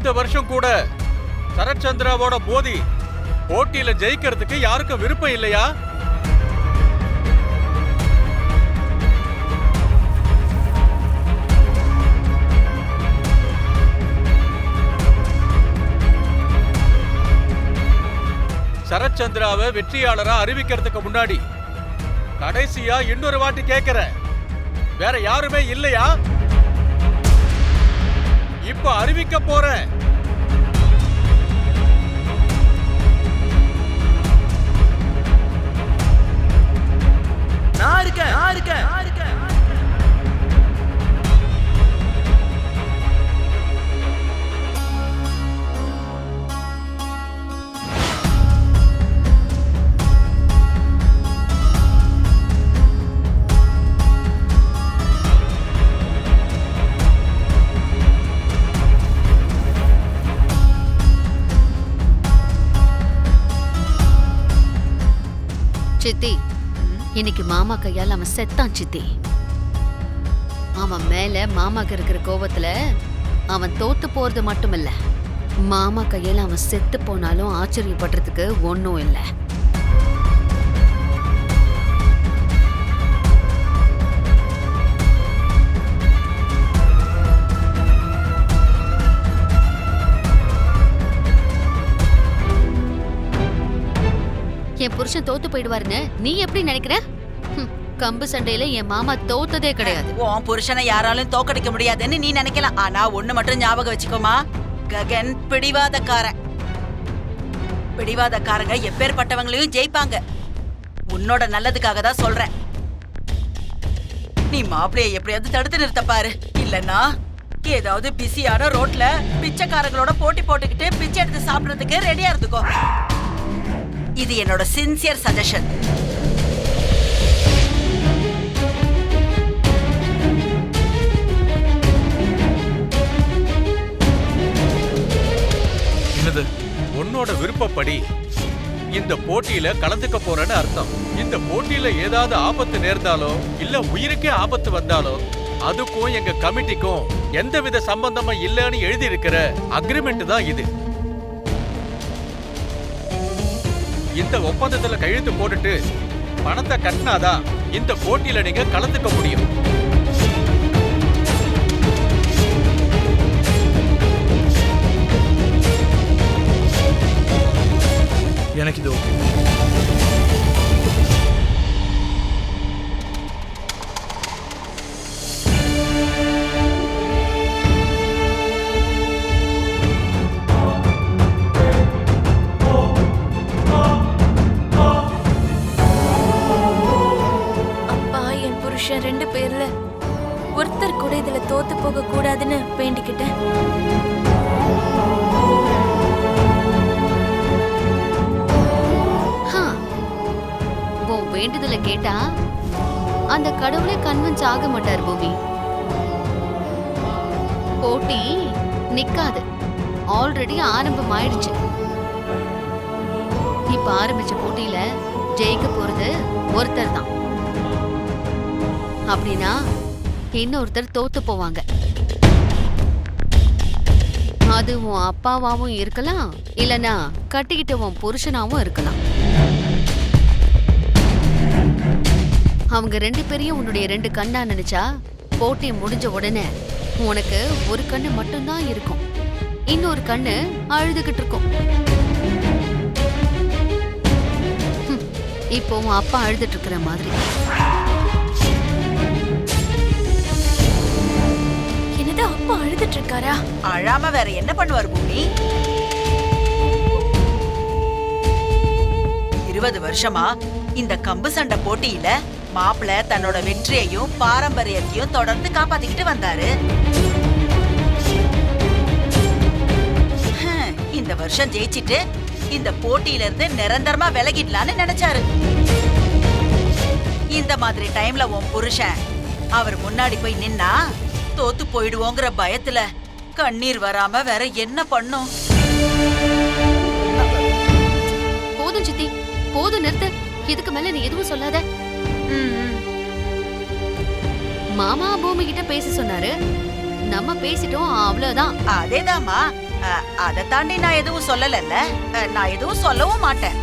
இந்த வருஷம் கூட சரத்சந்திராவோட மோதி போட்டியில ஜெயிக்கிறதுக்கு யாருக்கும் விருப்பம் இல்லையா? சரத்சந்திராவை வெற்றியாளரா அறிவிக்கிறதுக்கு முன்னாடி கடைசியா இன்னொரு வாட்டி கேட்கிறேன், வேற யாருமே இல்லையா? இப்ப அறிவிக்க போறேன். நான் இருக்கேன். சித்தி, இன்னைக்கு மாமா கையால் அவன் செத்தான் சித்தி. அவன் மேல மாமாக்கு இருக்கிற கோபத்துல அவன் தோத்து போறது மட்டும் இல்ல, மாமா கையால் அவன் செத்து போனாலும் ஆச்சரியப்படுறதுக்கு ஒன்னும் இல்ல. என் புருஷன் தோத்து போயிடுவாருன்னு நீ எப்படி நினைக்கிற? கம்பு சண்டையில என் மாமா தோத்ததே கிடையாது. உன் புருஷனை யாராலும் தோக்கடிக்க முடியாதுன்னு நீ நினைக்கலாம். ஆனா ஒண்ணு மட்டும் ஞாபகம் வச்சுக்கோமா, ககன் பிடிவாதக்காரன். பிடிவாதக்காரங்க எப்பேற்பட்டவங்களையும் ஜெயிப்பாங்க. உன்னோட நல்லதுக்காக தான் சொல்றேன். நீ மாப்பிளைய எப்படியாவது தடுத்து நிறுத்த பாரு. இல்லன்னா ஏதாவது பிஸியான ரோட்ல பிச்சைக்காரங்களோட போட்டி போட்டுக்கிட்டு பிச்சை எடுத்து சாப்பிடறதுக்கு ரெடியா இருந்துக்கோ. இது என்னோட சின்சியர் சஜஷன். என்னது? உன்னோட விருப்பப்படி இந்த போட்டியில கலந்துக்க போறேன்னு அர்த்தம். இந்த போட்டியில ஏதாவது ஆபத்து நேர்ந்தாலோ இல்ல உயிருக்கே ஆபத்து வந்தாலோ அதுக்கும் எங்க கமிட்டிக்கும் எந்தவித சம்பந்தமும் இல்லைன்னு எழுதி இருக்கிற அக்ரிமெண்ட் தான் இது. இந்த ஒப்பந்தத்துல கையெழுத்து போட்டுட்டு பணத்தை கட்டினாதான் இந்த போட்டியில நீங்க கலந்துக்க முடியும். எனக்கு இது ரெண்டு பேர்ல ஒருத்தர் கூட இதுல தோத்து போக கூடாதுன்னு வேண்டிக்கிட்டேன். வேண்டுதல கேட்டா அந்த கடவுளே கன்வின்ஸ் ஆக மாட்டார் பூமி. போட்டி நிக்காது, ஆல்ரெடி ஆரம்பம் ஆயிடுச்சு. இப்ப ஆரம்பிச்ச போட்டியில ஜெயிக்க போறது ஒருத்தர் தான். அப்படின்னா இன்னொருத்தர் தோத்து போவாங்க. அது உன் அப்பாவாவும் இருக்கலாம், இல்லனா கட்டிக்கிட்ட உன் புருஷனாவும் இருக்கலாம். அவங்க ரெண்டு பேரையும் உன்னுடைய ரெண்டு கண்ணா நினைச்சா போட்டி முடிஞ்ச உடனே உனக்கு ஒரு கண்ணு மட்டும்தான் இருக்கும், இன்னொரு கண்ணு அழுதுகிட்டு இருக்கும். இப்போ உன் அப்பா அழுதுட்டு இருக்கிற மாதிரி. என்னது, அப்பா அழுதுட்டு இருக்காரா? அழாம வேற என்ன பண்ணுவார் பூமி? 20 வருஷமா இந்த கம்பு சண்டை போட்டியில மாப்பிள்ள தன்னோட வெற்றியையும் பாரம்பரியத்தையும் தொடர்ந்து காப்பாத்திக்கிட்டு வந்தாரு. இந்த வருஷம் ஜெயிச்சிட்டு இந்த போட்டியில இருந்து நிரந்தரமா விலகிடலான்னு நினைச்சாரு. இந்த மாதிரி டைம்ல உன் புருஷன் அவர் முன்னாடி போய் நின்னா தோத்து போயிடுவோங்கிற பயத்துல கண்ணீர் வராம வேற என்ன பண்ணும்? போதும் சித்தி, போதும், நிறுத்து. இதுக்கு மேல நீ எதுவும் சொல்லாத. மாமா பூமி கிட்ட பேச சொன்னாரு, நம்ம பேசிட்டோம், அவ்வளவுதான். அதேதாமா, அதை தாண்டி நான் எதுவும் சொல்லலல்ல. நான் எதுவும் சொல்லவும் மாட்டேன்.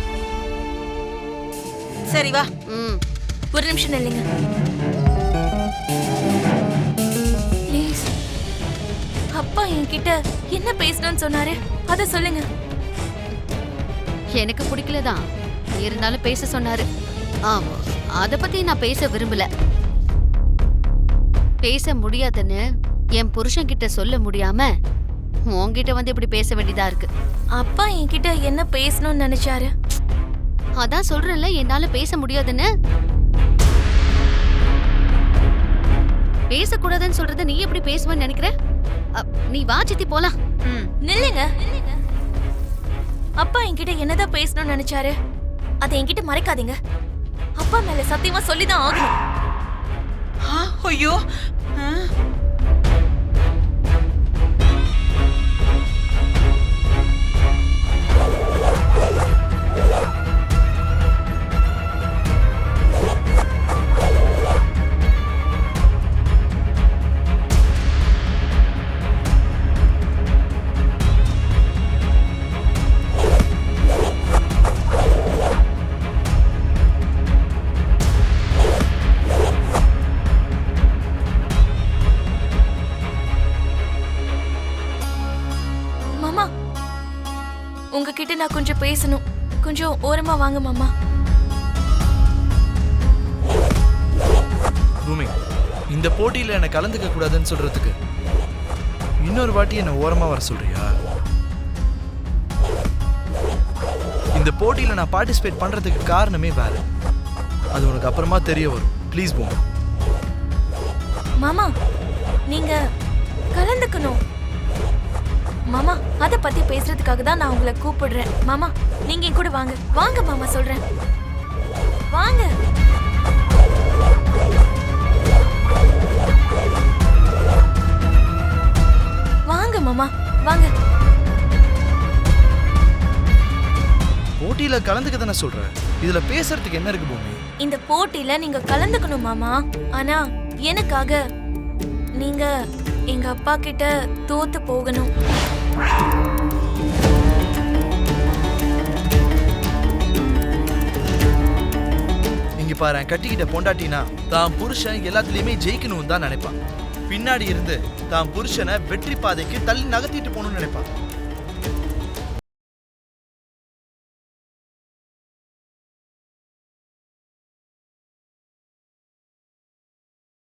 சரி வா. ம் ஒரு நிமிஷம் நில்லுங்க ப்ளீஸ். அப்பா என்கிட்ட என்ன பேசணும்னு சொன்னாரு அத சொல்லுங்க. எனக்கு பிடிக்கலதான், இருந்தாலும் பேச சொன்னாரு. ஆமா, அத பத்தி நான் பேச விரும்பல. பேச முடியாதுன்னு என் புருஷன் கிட்ட சொல்ல முடியாம உன்கிட்ட வந்து இப்படி பேச வேண்டியதா இருக்கு. அப்பா என்கிட்ட என்ன பேசணும்னு நினைச்சாரு? அதான் சொல்றேன்ல, என்னால பேச முடியாதுன்னு. பேசக்கூடாதுன்னு சொல்றத நீ எப்படி பேசுவேன்னு நினைக்கிற? நீ வா சித்தி போலாம். நில்லுங்க. அப்பா என்கிட்ட என்னதான் பேசணும்னு நினைச்சாரு அதை என்கிட்ட மறைக்காதீங்க. அப்பா மேல சத்தியமா சொல்லிதான் ஆகணும். ஐயோ. மாமா, உங்ககிட்ட நான் கொஞ்சம் பேசணும். கொஞ்சம் ஓரமா வாங்க மாமா. பூமி, இந்த போட்டியில என்னை கலந்துக்க கூடாதுன்னு சொல்றதுக்கு இன்னொரு வாட்டி என்னை ஓரமா வர சொல்றியா? இந்த போட்டியில நான் பார்ட்டிசிபேட் பண்றதுக்கு காரணமே வேற. அது உனக்கு அப்புறமா தெரிய வரும். ப்ளீஸ் பூமி. மாமா, நீங்க கலந்துக்கணும். மாமா, அத பத்தி பேசுறதுக்காக தான் நான் உங்களை கூப்பிடுறேன். மாமா, நீங்க என் கூட வாங்க. வாங்க மாமா, சொல்றேன். வாங்க. வாங்க மாமா, வாங்க. போட்டியில கலந்துக்க தானே சொல்ற. இதுல பேசுறதுக்கு என்ன இருக்கு பூமி? இந்த போட்டியில நீங்க கலந்துக்கணும் மாமா. ஆனா எனக்காக நீங்க எங்க அப்பா கிட்ட தோத்து போகணும். இங்க பாரு, கட்டிக்கிட்ட பொண்டாட்டினா தான் புருஷன் எல்லாத்துலயுமே ஜெயிக்கணும்னு தான் நினைப்பான். பின்னாடி இருந்து தான் புருஷனை வெற்றி பாதைக்கு தள்ளி நகர்த்திட்டு போகணும்னு நினைப்பான்.